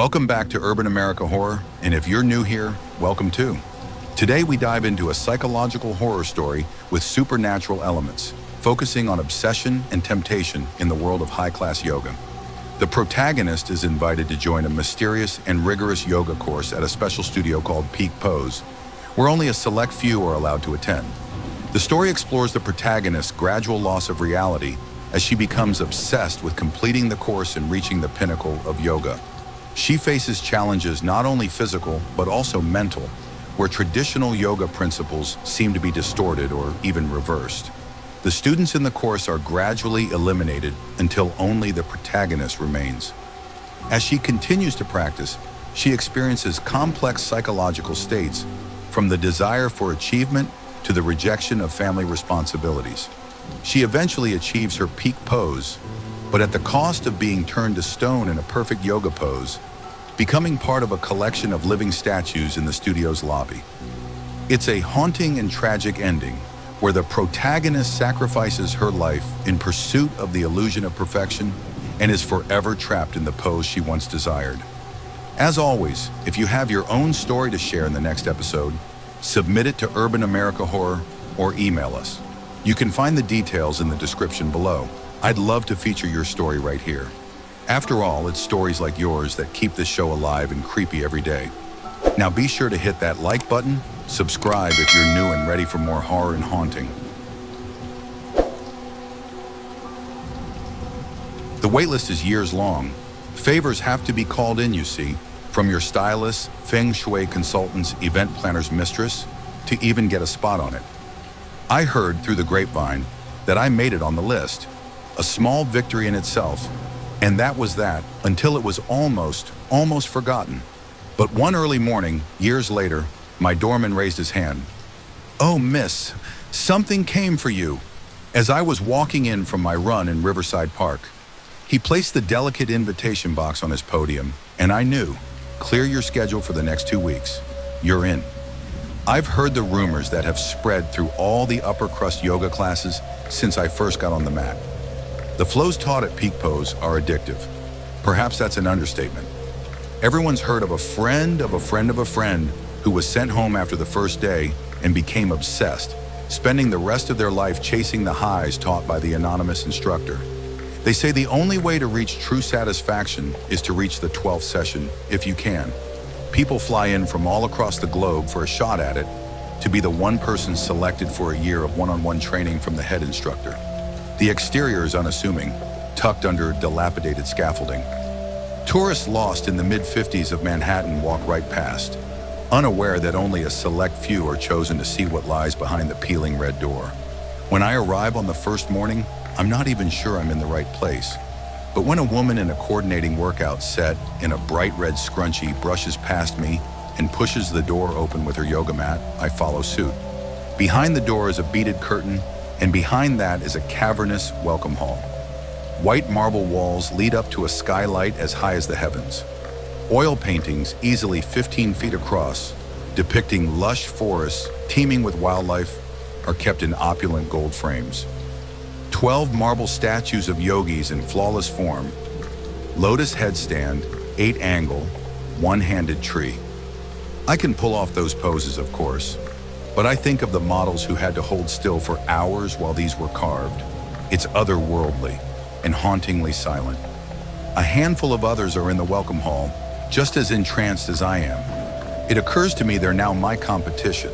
Welcome back to Urban America Horror, and if you're new here, welcome too. Today we dive into a psychological horror story with supernatural elements, focusing on obsession and temptation in the world of high-class yoga. The protagonist is invited to join a mysterious and rigorous yoga course at a special studio called Peak Pose, where only a select few are allowed to attend. The story explores the protagonist's gradual loss of reality as she becomes obsessed with completing the course and reaching the pinnacle of yoga. She faces challenges not only physical, but also mental, where traditional yoga principles seem to be distorted or even reversed. The students in the course are gradually eliminated until only the protagonist remains. As she continues to practice, she experiences complex psychological states, from the desire for achievement to the rejection of family responsibilities. She eventually achieves her peak pose, but at the cost of being turned to stone in a perfect yoga pose, becoming part of a collection of living statues in the studio's lobby. It's a haunting and tragic ending, where the protagonist sacrifices her life in pursuit of the illusion of perfection and is forever trapped in the pose she once desired. As always, if you have your own story to share in the next episode, submit it to Urban America Horror or email us. You can find the details in the description below. I'd love to feature your story right here. After all, it's stories like yours that keep this show alive and creepy every day. Now be sure to hit that like button, subscribe if you're new and ready for more horror and haunting. The waitlist is years long. Favors have to be called in, you see, from your stylist, feng shui consultant's event planner's mistress, to even get a spot on it. I heard through the grapevine that I made it on the list. A small victory in itself, and that was that until it was almost forgotten. But one early morning, years later, my doorman raised his hand. "Oh, miss, something came for you." As I was walking in from my run in Riverside Park, he placed the delicate invitation box on his podium, and I knew, clear your schedule for the next 2 weeks. You're in. I've heard the rumors that have spread through all the upper crust yoga classes since I first got on the mat. The flows taught at Peak Pose are addictive. Perhaps that's an understatement. Everyone's heard of a friend of a friend of a friend who was sent home after the first day and became obsessed, spending the rest of their life chasing the highs taught by the anonymous instructor. They say the only way to reach true satisfaction is to reach the 12th session, if you can. People fly in from all across the globe for a shot at it, to be the one person selected for a year of one-on-one training from the head instructor. The exterior is unassuming, tucked under dilapidated scaffolding. Tourists lost in the mid-50s of Manhattan walk right past, unaware that only a select few are chosen to see what lies behind the peeling red door. When I arrive on the first morning, I'm not even sure I'm in the right place. But when a woman in a coordinating workout set in a bright red scrunchie brushes past me and pushes the door open with her yoga mat, I follow suit. Behind the door is a beaded curtain, and behind that is a cavernous welcome hall. White marble walls lead up to a skylight as high as the heavens. Oil paintings, easily 15 feet across, depicting lush forests teeming with wildlife, are kept in opulent gold frames. 12 marble statues of yogis in flawless form, lotus headstand, 8 angle, one-handed tree. I can pull off those poses, of course, but I think of the models who had to hold still for hours while these were carved. It's otherworldly and hauntingly silent. A handful of others are in the welcome hall, just as entranced as I am. It occurs to me they're now my competition.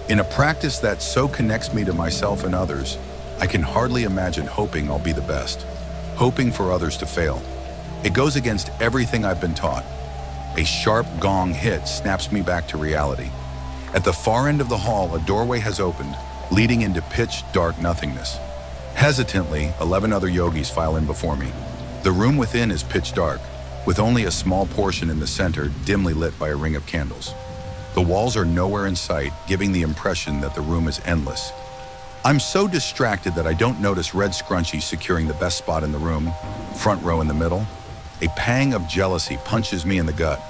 In a practice that so connects me to myself and others, I can hardly imagine hoping I'll be the best, hoping for others to fail. It goes against everything I've been taught. A sharp gong hit snaps me back to reality. At the far end of the hall, a doorway has opened, leading into pitch dark nothingness. Hesitantly, 11 other yogis file in before me. The room within is pitch dark, with only a small portion in the center dimly lit by a ring of candles. The walls are nowhere in sight, giving the impression that the room is endless. I'm so distracted that I don't notice red scrunchie securing the best spot in the room, front row in the middle. A pang of jealousy punches me in the gut.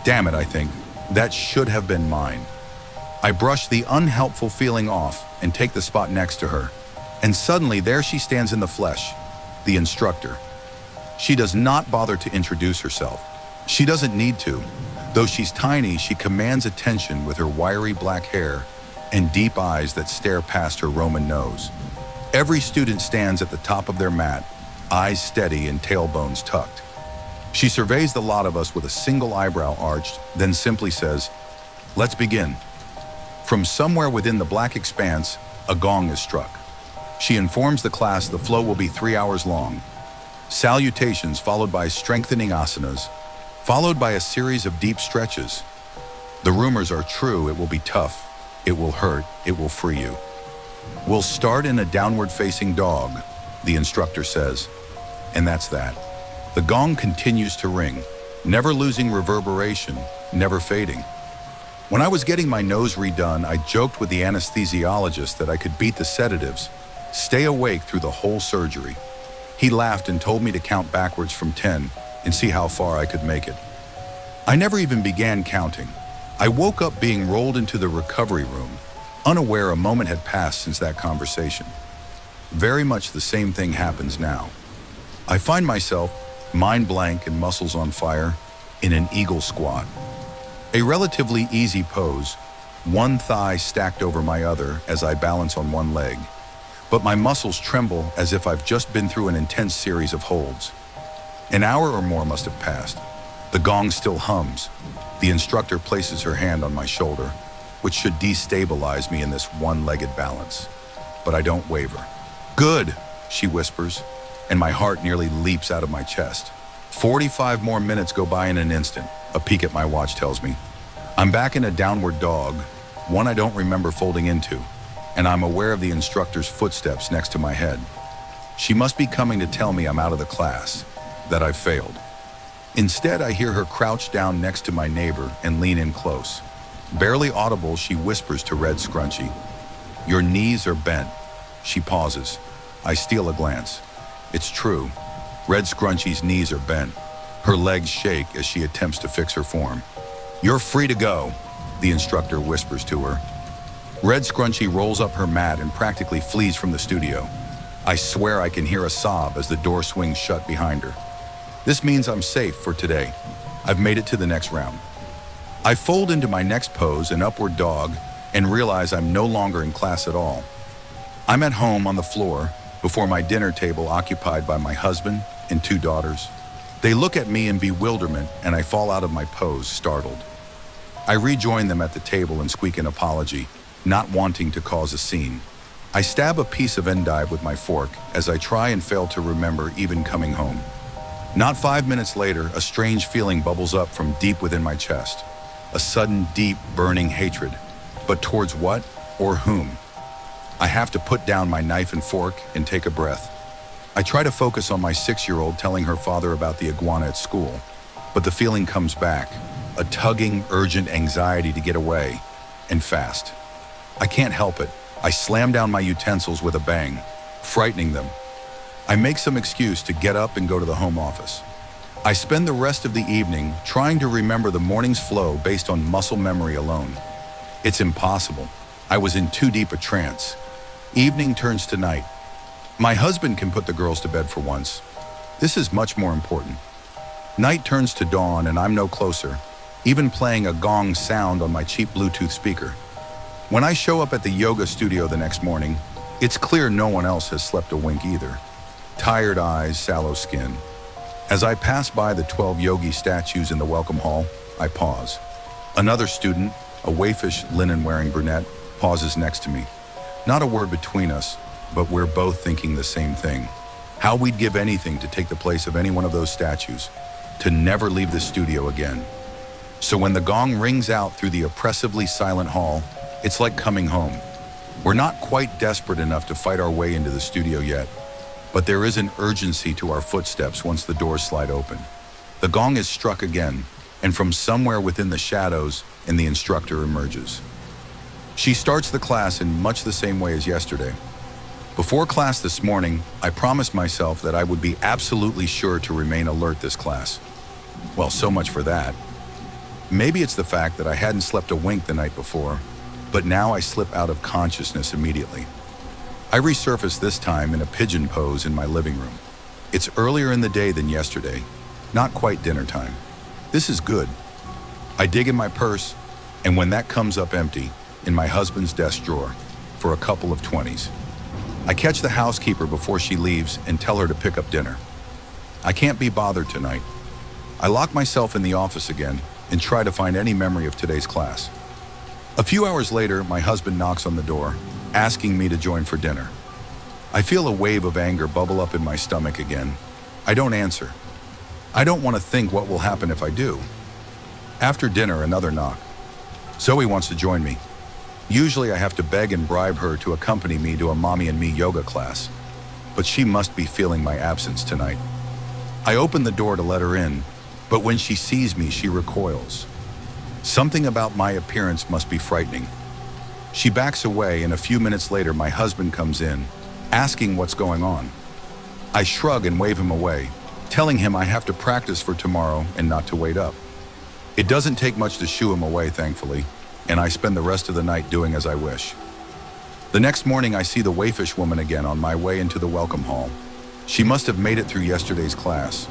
Damn it, I think. That should have been mine. I brush the unhelpful feeling off and take the spot next to her. And suddenly there she stands in the flesh, the instructor. She does not bother to introduce herself. She doesn't need to. Though she's tiny, she commands attention with her wiry black hair and deep eyes that stare past her Roman nose. Every student stands at the top of their mat, eyes steady and tailbones tucked. She surveys the lot of us with a single eyebrow arched, then simply says, "Let's begin." From somewhere within the black expanse, a gong is struck. She informs the class the flow will be 3 hours long. Salutations followed by strengthening asanas, followed by a series of deep stretches. The rumors are true, it will be tough, it will hurt, it will free you. We'll start in a downward-facing dog, the instructor says, and that's that. The gong continues to ring, never losing reverberation, never fading. When I was getting my nose redone, I joked with the anesthesiologist that I could beat the sedatives, stay awake through the whole surgery. He laughed and told me to count backwards from 10 and see how far I could make it. I never even began counting. I woke up being rolled into the recovery room, unaware a moment had passed since that conversation. Very much the same thing happens now. I find myself, mind blank and muscles on fire, in an eagle squat. A relatively easy pose, one thigh stacked over my other as I balance on one leg. But my muscles tremble as if I've just been through an intense series of holds. An hour or more must have passed. The gong still hums. The instructor places her hand on my shoulder, which should destabilize me in this one-legged balance. But I don't waver. "Good," she whispers, and my heart nearly leaps out of my chest. 45 more minutes go by in an instant, a peek at my watch tells me. I'm back in a downward dog, one I don't remember folding into, and I'm aware of the instructor's footsteps next to my head. She must be coming to tell me I'm out of the class, that I've failed. Instead, I hear her crouch down next to my neighbor and lean in close. Barely audible, she whispers to Red Scrunchy, "Your knees are bent." She pauses. I steal a glance. It's true. Red Scrunchy's knees are bent. Her legs shake as she attempts to fix her form. "You're free to go," the instructor whispers to her. Red Scrunchy rolls up her mat and practically flees from the studio. I swear I can hear a sob as the door swings shut behind her. This means I'm safe for today. I've made it to the next round. I fold into my next pose, an upward dog, and realize I'm no longer in class at all. I'm at home on the floor, before my dinner table occupied by my husband and 2 daughters. They look at me in bewilderment, and I fall out of my pose, startled. I rejoin them at the table and squeak an apology, not wanting to cause a scene. I stab a piece of endive with my fork as I try and fail to remember even coming home. Not 5 minutes later, a strange feeling bubbles up from deep within my chest. A sudden, deep, burning hatred. But towards what or whom? I have to put down my knife and fork and take a breath. I try to focus on my 6-year-old telling her father about the iguana at school, but the feeling comes back, a tugging, urgent anxiety to get away, and fast. I can't help it. I slam down my utensils with a bang, frightening them. I make some excuse to get up and go to the home office. I spend the rest of the evening trying to remember the morning's flow based on muscle memory alone. It's impossible. I was in too deep a trance. Evening turns to night. My husband can put the girls to bed for once. This is much more important. Night turns to dawn and I'm no closer, even playing a gong sound on my cheap Bluetooth speaker. When I show up at the yoga studio the next morning, it's clear no one else has slept a wink either. Tired eyes, sallow skin. As I pass by the 12 yogi statues in the welcome hall, I pause. Another student, a waifish linen-wearing brunette, pauses next to me. Not a word between us, but we're both thinking the same thing. How we'd give anything to take the place of any one of those statues, to never leave the studio again. So when the gong rings out through the oppressively silent hall, it's like coming home. We're not quite desperate enough to fight our way into the studio yet, but there is an urgency to our footsteps once the doors slide open. The gong is struck again, and from somewhere within the shadows, and the instructor emerges. She starts the class in much the same way as yesterday. Before class this morning, I promised myself that I would be absolutely sure to remain alert this class. Well, so much for that. Maybe it's the fact that I hadn't slept a wink the night before, but now I slip out of consciousness immediately. I resurface this time in a pigeon pose in my living room. It's earlier in the day than yesterday, not quite dinner time. This is good. I dig in my purse, and when that comes up empty, in my husband's desk drawer, for a couple of 20s. I catch the housekeeper before she leaves and tell her to pick up dinner. I can't be bothered tonight. I lock myself in the office again and try to find any memory of today's class. A few hours later, my husband knocks on the door, asking me to join for dinner. I feel a wave of anger bubble up in my stomach again. I don't answer. I don't want to think what will happen if I do. After dinner, another knock. Zoe wants to join me. Usually I have to beg and bribe her to accompany me to a mommy and me yoga class, but she must be feeling my absence tonight. I open the door to let her in, but when she sees me, she recoils. Something about my appearance must be frightening. She backs away, and a few minutes later, my husband comes in, asking what's going on. I shrug and wave him away, telling him I have to practice for tomorrow and not to wait up. It doesn't take much to shoo him away, thankfully, and I spend the rest of the night doing as I wish. The next morning, I see the wayfish woman again on my way into the welcome hall. She must have made it through yesterday's class.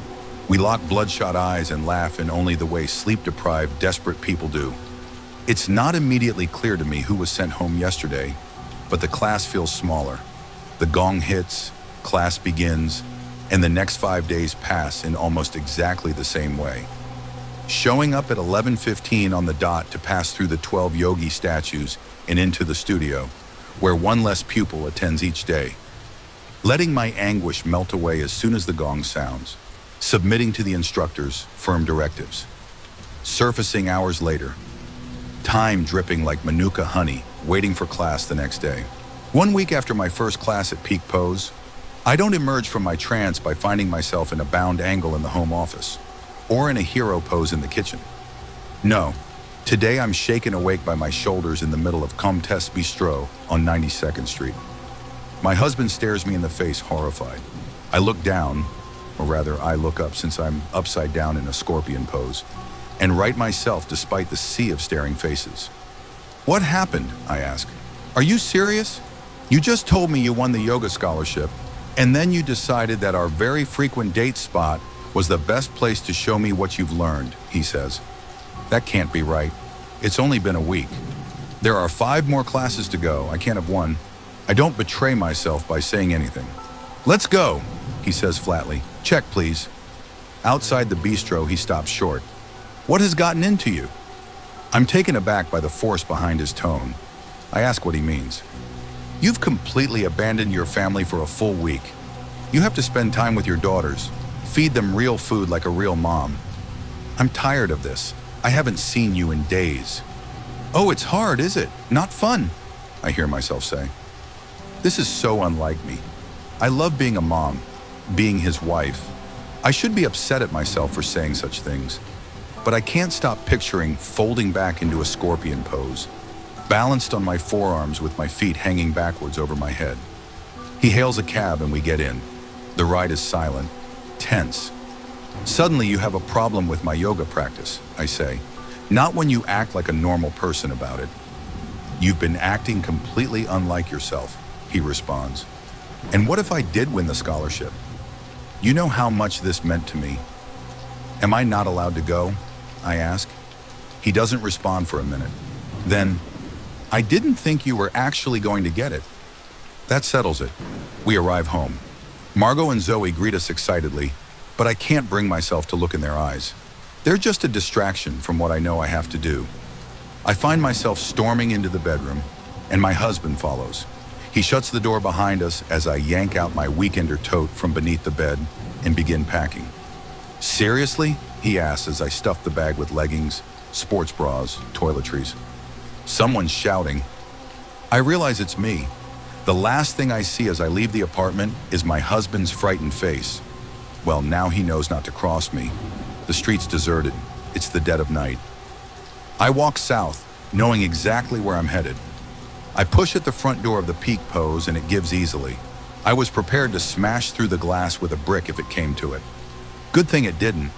We lock bloodshot eyes and laugh in only the way sleep-deprived, desperate people do. It's not immediately clear to me who was sent home yesterday, but the class feels smaller. The gong hits, class begins, and the next 5 days pass in almost exactly the same way. Showing up at 11:15 on the dot to pass through the 12 yogi statues and into the studio, where one less pupil attends each day. Letting my anguish melt away as soon as the gong sounds, submitting to the instructor's firm directives. Surfacing hours later, time dripping like Manuka honey, waiting for class the next day. 1 week after my first class at peak pose, I don't emerge from my trance by finding myself in a bound angle in the home office, or in a hero pose in the kitchen. No, today I'm shaken awake by my shoulders in the middle of Comtesse Bistro on 92nd Street. My husband stares me in the face, horrified. I look down, or rather I look up since I'm upside down in a scorpion pose, and right myself despite the sea of staring faces. What happened? I ask. Are you serious? You just told me you won the yoga scholarship, and then you decided that our very frequent date spot was the best place to show me what you've learned, he says. That can't be right. It's only been a week. There are 5 more classes to go. I can't have one. I don't betray myself by saying anything. Let's go, he says flatly. Check, please. Outside the bistro, he stops short. What has gotten into you? I'm taken aback by the force behind his tone. I ask what he means. You've completely abandoned your family for a full week. You have to spend time with your daughters, feed them real food like a real mom. I'm tired of this. I haven't seen you in days. Oh, it's hard, is it? Not fun, I hear myself say. This is so unlike me. I love being a mom, being his wife. I should be upset at myself for saying such things, but I can't stop picturing folding back into a scorpion pose, balanced on my forearms with my feet hanging backwards over my head. He hails a cab and we get in. The ride is silent, tense. Suddenly you have a problem with my yoga practice, I say. Not when you act like a normal person about it. You've been acting completely unlike yourself, he responds. And what if I did win the scholarship? You know how much this meant to me. Am I not allowed to go? I ask. He doesn't respond for a minute. Then, I didn't think you were actually going to get it. That settles it. We arrive home. Margot and Zoe greet us excitedly, but I can't bring myself to look in their eyes. They're just a distraction from what I know I have to do. I find myself storming into the bedroom, and my husband follows. He shuts the door behind us as I yank out my weekender tote from beneath the bed and begin packing. Seriously? He asks as I stuff the bag with leggings, sports bras, toiletries. Someone's shouting. I realize it's me. The last thing I see as I leave the apartment is my husband's frightened face. Well, now he knows not to cross me. The street's deserted. It's the dead of night. I walk south, knowing exactly where I'm headed. I push at the front door of the peak pose and it gives easily. I was prepared to smash through the glass with a brick if it came to it. Good thing it didn't.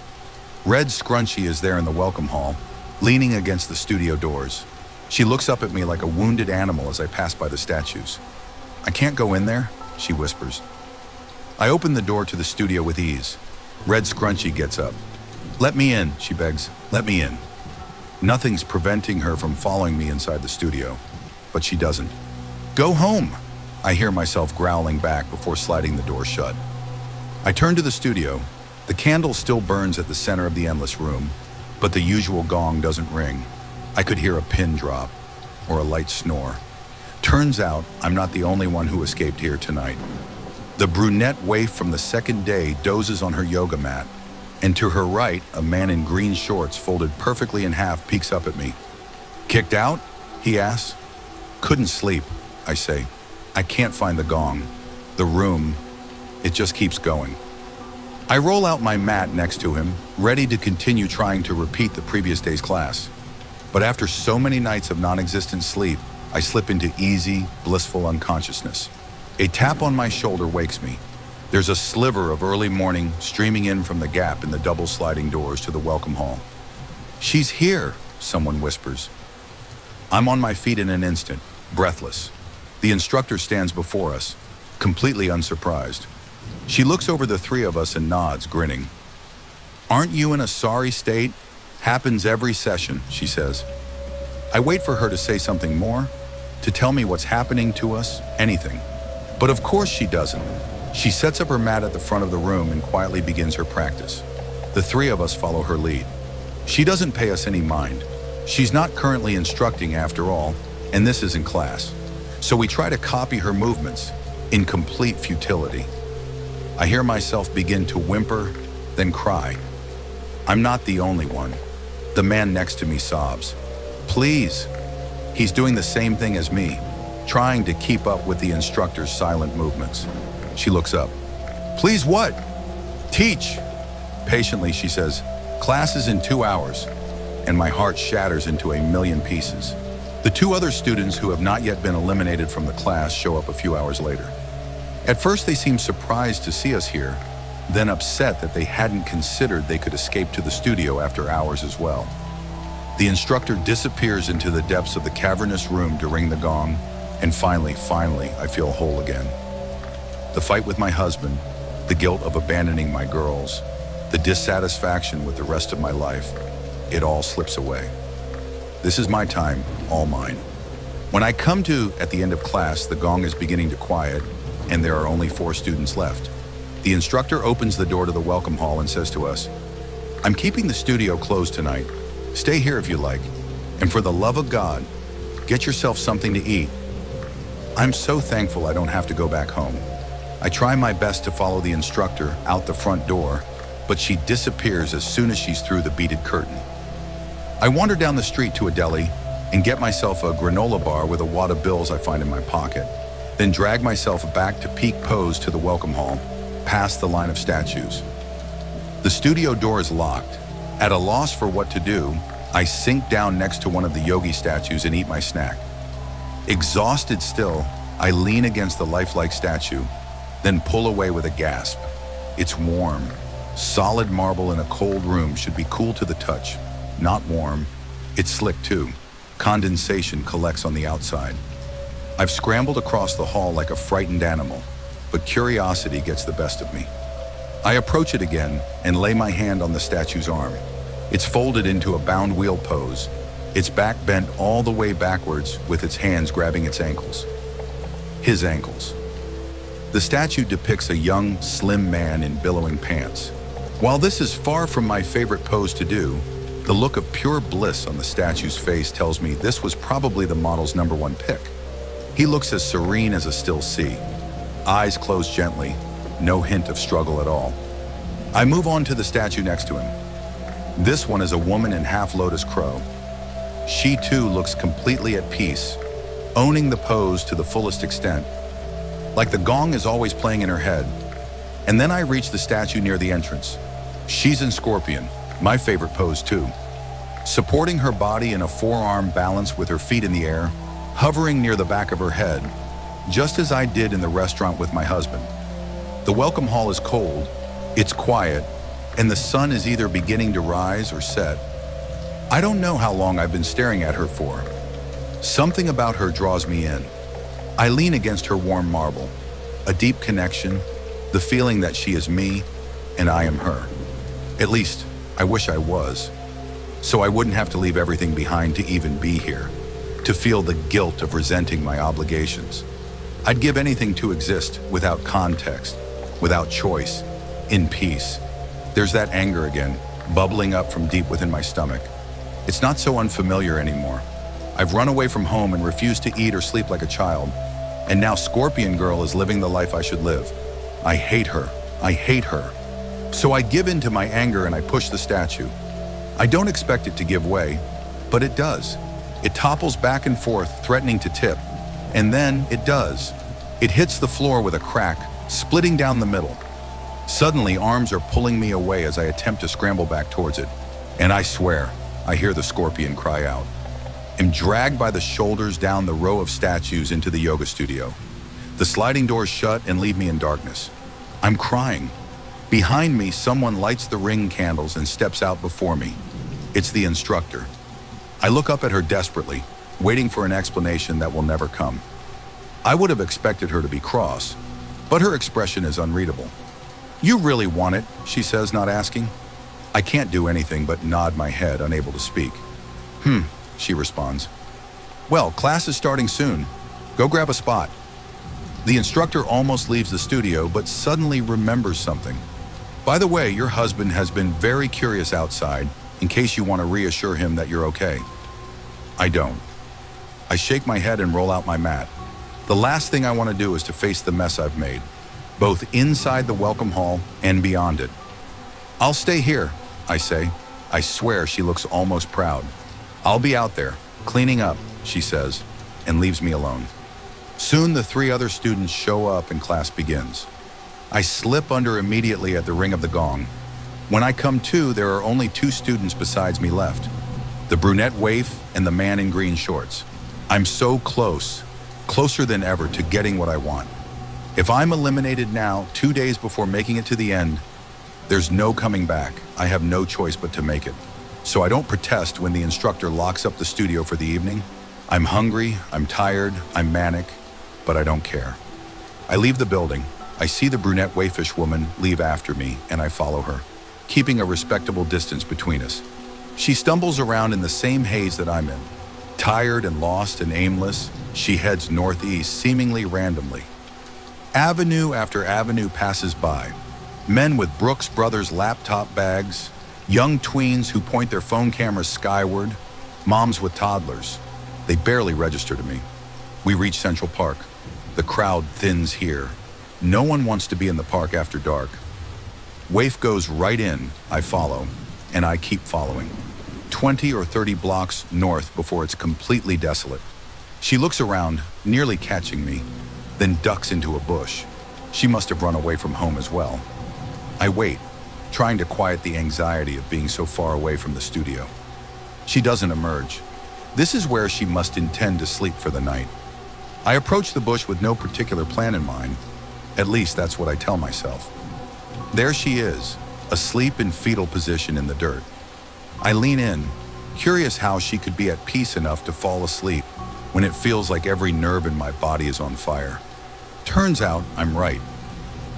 Red Scrunchy is there in the welcome hall, leaning against the studio doors. She looks up at me like a wounded animal as I pass by the statues. I can't go in there, she whispers. I open the door to the studio with ease. Red Scrunchy gets up. "Let me in," she begs. "Let me in." Nothing's preventing her from following me inside the studio, but she doesn't. "Go home," I hear myself growling back before sliding the door shut. I turn to the studio. The candle still burns at the center of the endless room, but the usual gong doesn't ring. I could hear a pin drop or a light snore. Turns out I'm not the only one who escaped here tonight. The brunette waif from the second day dozes on her yoga mat, and to her right, a man in green shorts folded perfectly in half peeks up at me. "Kicked out?" he asks. "Couldn't sleep," I say. "I can't find the gong. The room, it just keeps going." I roll out my mat next to him, ready to continue trying to repeat the previous day's class. But after so many nights of non-existent sleep, I slip into easy, blissful unconsciousness. A tap on my shoulder wakes me. There's a sliver of early morning streaming in from the gap in the double sliding doors to the welcome hall. "She's here," someone whispers. I'm on my feet in an instant, breathless. The instructor stands before us, completely unsurprised. She looks over the three of us and nods, grinning. "Aren't you in a sorry state? Happens every session," she says. I wait for her to say something more, to tell me what's happening to us, anything. But of course she doesn't. She sets up her mat at the front of the room and quietly begins her practice. The three of us follow her lead. She doesn't pay us any mind. She's not currently instructing after all, and this isn't class. So we try to copy her movements, in complete futility. I hear myself begin to whimper, then cry. I'm not the only one. The man next to me sobs. "Please." He's doing the same thing as me, trying to keep up with the instructor's silent movements. She looks up. "Please what?" "Teach." Patiently, she says, "Class is in 2 hours." And my heart shatters into a million pieces. The two other students who have not yet been eliminated from the class show up a few hours later. At first, they seem surprised to see us here, then upset that they hadn't considered they could escape to the studio after hours as well. The instructor disappears into the depths of the cavernous room to ring the gong, and finally, I feel whole again. The fight with my husband, the guilt of abandoning my girls, the dissatisfaction with the rest of my life, it all slips away. This is my time, all mine. When I come to at the end of class, the gong is beginning to quiet, and there are only 4 students left. The instructor opens the door to the welcome hall and says to us, "I'm keeping the studio closed tonight. Stay here if you like. And for the love of God, get yourself something to eat." I'm so thankful I don't have to go back home. I try my best to follow the instructor out the front door, but she disappears as soon as she's through the beaded curtain. I wander down the street to a deli and get myself a granola bar with a wad of bills I find in my pocket, then drag myself back to peak pose to the welcome hall, past the line of statues. The studio door is locked. At a loss for what to do, I sink down next to one of the yogi statues and eat my snack. Exhausted still, I lean against the lifelike statue, then pull away with a gasp. It's warm. Solid marble in a cold room should be cool to the touch. Not warm. It's slick too. Condensation collects on the outside. I've scrambled across the hall like a frightened animal, but curiosity gets the best of me. I approach it again and lay my hand on the statue's arm. It's folded into a bound wheel pose, its back bent all the way backwards with its hands grabbing its ankles. His ankles. The statue depicts a young, slim man in billowing pants. While this is far from my favorite pose to do, the look of pure bliss on the statue's face tells me this was probably the model's #1 pick. He looks as serene as a still sea. Eyes closed gently, no hint of struggle at all. I move on to the statue next to him. This one is a woman in half lotus crow. She too looks completely at peace, owning the pose to the fullest extent. Like the gong is always playing in her head. And then I reach the statue near the entrance. She's in scorpion, my favorite pose too. Supporting her body in a forearm balance with her feet in the air, hovering near the back of her head, just as I did in the restaurant with my husband. The welcome hall is cold, it's quiet, and the sun is either beginning to rise or set. I don't know how long I've been staring at her for. Something about her draws me in. I lean against her warm marble, a deep connection, the feeling that she is me and I am her. At least, I wish I was. So I wouldn't have to leave everything behind to even be here, to feel the guilt of resenting my obligations. I'd give anything to exist without context, without choice, in peace. There's that anger again, bubbling up from deep within my stomach. It's not so unfamiliar anymore. I've run away from home and refused to eat or sleep like a child. And now Scorpion Girl is living the life I should live. I hate her. I hate her. So I give in to my anger and I push the statue. I don't expect it to give way, but it does. It topples back and forth, threatening to tip. And then it does. It hits the floor with a crack, splitting down the middle. Suddenly, arms are pulling me away as I attempt to scramble back towards it. And I swear, I hear the scorpion cry out. I'm dragged by the shoulders down the row of statues into the yoga studio. The sliding doors shut and leave me in darkness. I'm crying. Behind me, someone lights the ring candles and steps out before me. It's the instructor. I look up at her desperately, waiting for an explanation that will never come. I would have expected her to be cross, but her expression is unreadable. "You really want it," she says, not asking. I can't do anything but nod my head, unable to speak. She responds. "Well, class is starting soon. Go grab a spot." The instructor almost leaves the studio, but suddenly remembers something. "By the way, your husband has been very curious outside, in case you want to reassure him that you're okay." I don't. I shake my head and roll out my mat. The last thing I want to do is to face the mess I've made, both inside the welcome hall and beyond it. "I'll stay here," I say. I swear she looks almost proud. "I'll be out there, cleaning up," she says, and leaves me alone. Soon the 3 other students show up and class begins. I slip under immediately at the ring of the gong. When I come to, there are only 2 students besides me left, the brunette waif and the man in green shorts. I'm so close, closer than ever to getting what I want. If I'm eliminated now, 2 days before making it to the end, there's no coming back. I have no choice but to make it. So I don't protest when the instructor locks up the studio for the evening. I'm hungry, I'm tired, I'm manic, but I don't care. I leave the building. I see the brunette waifish woman leave after me, and I follow her, keeping a respectable distance between us. She stumbles around in the same haze that I'm in. Tired and lost and aimless, she heads northeast, seemingly randomly. Avenue after avenue passes by. Men with Brooks Brothers laptop bags, young tweens who point their phone cameras skyward, moms with toddlers. They barely register to me. We reach Central Park. The crowd thins here. No one wants to be in the park after dark. Waif goes right in, I follow, and I keep following. 20 or 30 blocks north before it's completely desolate. She looks around, nearly catching me, then ducks into a bush. She must have run away from home as well. I wait, trying to quiet the anxiety of being so far away from the studio. She doesn't emerge. This is where she must intend to sleep for the night. I approach the bush with no particular plan in mind. At least that's what I tell myself. There she is, asleep in fetal position in the dirt. I lean in, curious how she could be at peace enough to fall asleep when it feels like every nerve in my body is on fire. Turns out I'm right.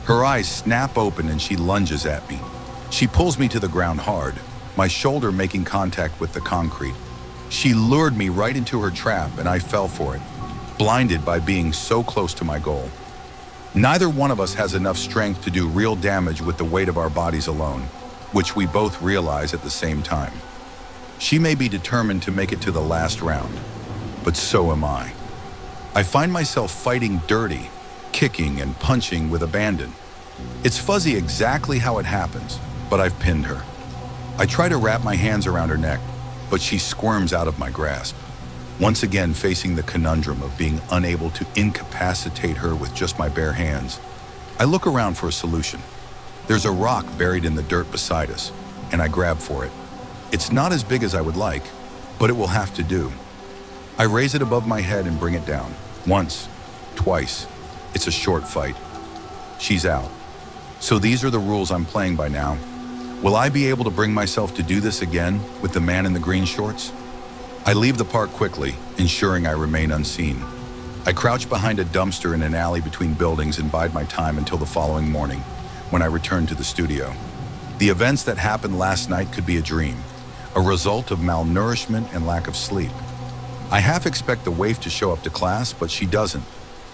Her eyes snap open and she lunges at me. She pulls me to the ground hard, my shoulder making contact with the concrete. She lured me right into her trap and I fell for it, blinded by being so close to my goal. Neither one of us has enough strength to do real damage with the weight of our bodies alone, which we both realize at the same time. She may be determined to make it to the last round, but so am I. I find myself fighting dirty, kicking and punching with abandon. It's fuzzy exactly how it happens, but I've pinned her. I try to wrap my hands around her neck, but she squirms out of my grasp, once again facing the conundrum of being unable to incapacitate her with just my bare hands. I look around for a solution. There's a rock buried in the dirt beside us, and I grab for it. It's not as big as I would like, but it will have to do. I raise it above my head and bring it down. Once, twice. It's a short fight. She's out. So these are the rules I'm playing by now. Will I be able to bring myself to do this again with the man in the green shorts? I leave the park quickly, ensuring I remain unseen. I crouch behind a dumpster in an alley between buildings and bide my time until the following morning, when I return to the studio. The events that happened last night could be a dream, a result of malnourishment and lack of sleep. I half expect the waif to show up to class, but she doesn't.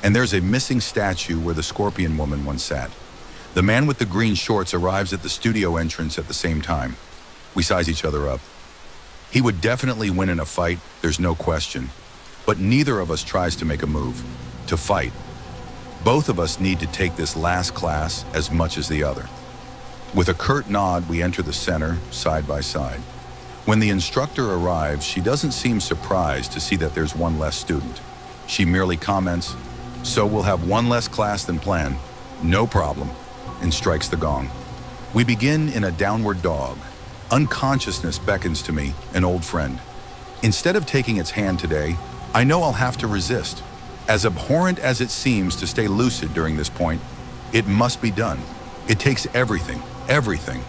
And there's a missing statue where the scorpion woman once sat. The man with the green shorts arrives at the studio entrance at the same time. We size each other up. He would definitely win in a fight, there's no question. But neither of us tries to make a move, to fight. Both of us need to take this last class as much as the other. With a curt nod, we enter the center, side by side. When the instructor arrives, she doesn't seem surprised to see that there's one less student. She merely comments, "So we'll have one less class than planned. No problem," and strikes the gong. We begin in a downward dog. Unconsciousness beckons to me, an old friend. Instead of taking its hand today, I know I'll have to resist. As abhorrent as it seems to stay lucid during this point, it must be done. It takes everything, everything.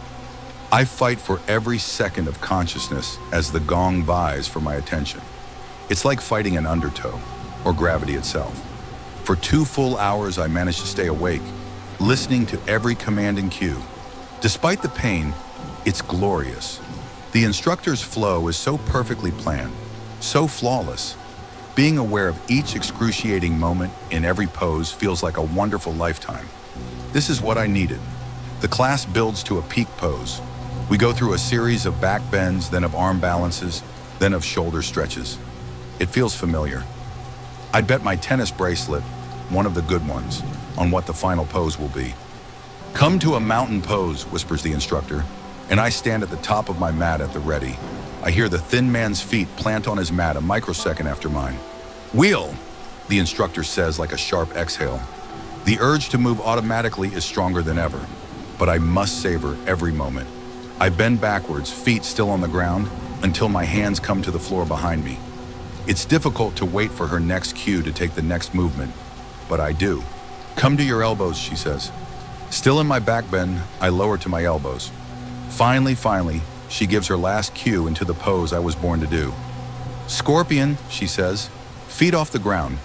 I fight for every second of consciousness as the gong vies for my attention. It's like fighting an undertow, or gravity itself. For 2 full hours, I managed to stay awake, listening to every command and cue. Despite the pain, it's glorious. The instructor's flow is so perfectly planned, so flawless. Being aware of each excruciating moment in every pose feels like a wonderful lifetime. This is what I needed. The class builds to a peak pose. We go through a series of back bends, then of arm balances, then of shoulder stretches. It feels familiar. I'd bet my tennis bracelet, one of the good ones, on what the final pose will be. "Come to a mountain pose," whispers the instructor, and I stand at the top of my mat at the ready. I hear the thin man's feet plant on his mat a microsecond after mine. "Wheel," the instructor says like a sharp exhale. The urge to move automatically is stronger than ever, but I must savor every moment. I bend backwards, feet still on the ground, until my hands come to the floor behind me. It's difficult to wait for her next cue to take the next movement, but I do. "Come to your elbows," she says. Still in my back bend, I lower to my elbows. Finally, she gives her last cue into the pose I was born to do. "Scorpion," she says, "feet off the ground."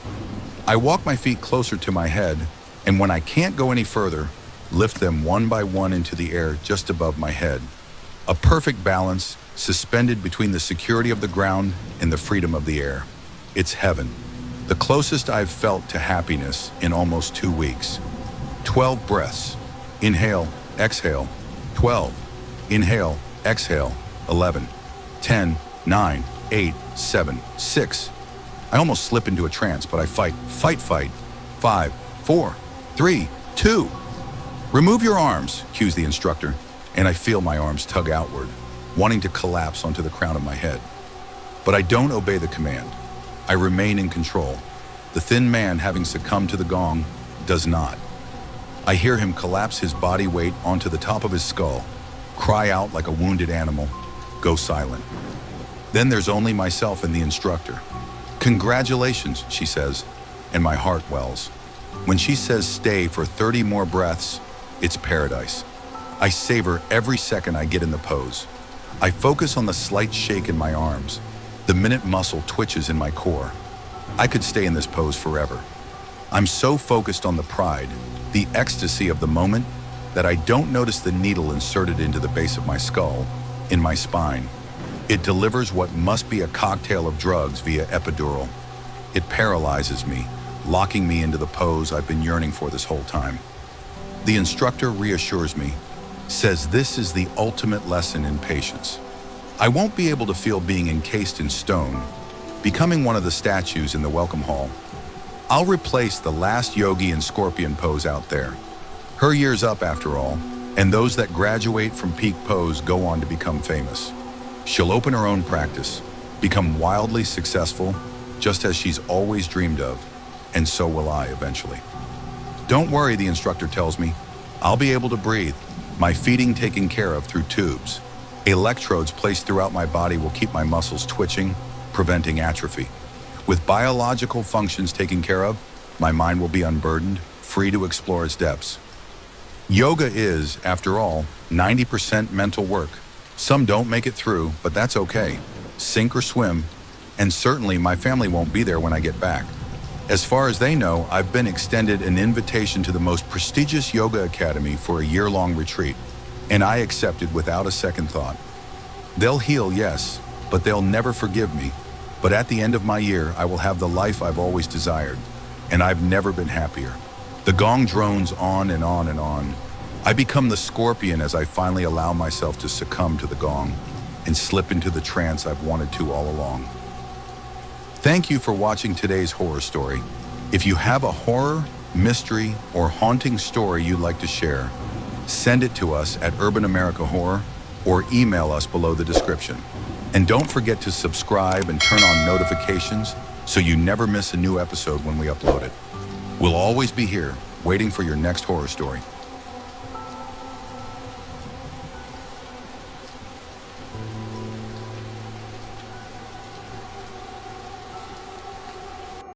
I walk my feet closer to my head, and when I can't go any further, lift them one by one into the air just above my head. A perfect balance, suspended between the security of the ground and the freedom of the air. It's heaven, the closest I've felt to happiness in almost 2 weeks. 12 breaths. Inhale, exhale. 12. Inhale, exhale. 11. 10, 9, 8, 7, 6. I almost slip into a trance, but I fight. 5, 4, 3, 2. "Remove your arms," cues the instructor, and I feel my arms tug outward, wanting to collapse onto the crown of my head. But I don't obey the command. I remain in control. The thin man, having succumbed to the gong, does not. I hear him collapse his body weight onto the top of his skull, cry out like a wounded animal, go silent. Then there's only myself and the instructor. "Congratulations," she says, and my heart wells. When she says stay for 30 more breaths, it's paradise. I savor every second I get in the pose. I focus on the slight shake in my arms. The minute muscle twitches in my core. I could stay in this pose forever. I'm so focused on the pride, the ecstasy of the moment, that I don't notice the needle inserted into the base of my skull, in my spine. It delivers what must be a cocktail of drugs via epidural. It paralyzes me, locking me into the pose I've been yearning for this whole time. The instructor reassures me, says this is the ultimate lesson in patience. I won't be able to feel being encased in stone, becoming one of the statues in the welcome hall. I'll replace the last yogi and scorpion pose out there. Her year's up after all, and those that graduate from peak pose go on to become famous. She'll open her own practice, become wildly successful, just as she's always dreamed of, and so will I eventually. "Don't worry," the instructor tells me. "I'll be able to breathe, my feeding taken care of through tubes. Electrodes placed throughout my body will keep my muscles twitching, preventing atrophy. With biological functions taken care of, my mind will be unburdened, free to explore its depths." Yoga is, after all, 90% mental work. Some don't make it through, but that's okay. Sink or swim, and certainly my family won't be there when I get back. As far as they know, I've been extended an invitation to the most prestigious yoga academy for a year-long retreat. and I accepted without a second thought. They'll heal, yes, but they'll never forgive me. But at the end of my year, I will have the life I've always desired, and I've never been happier. The gong drones on and on and on. I become the scorpion as I finally allow myself to succumb to the gong and slip into the trance I've wanted to all along. Thank you for watching today's horror story. If you have a horror, mystery, or haunting story you'd like to share, send it to us at Urban America Horror or email us below the description. And don't forget to subscribe and turn on notifications so you never miss a new episode when we upload it. We'll always be here, waiting for your next horror story.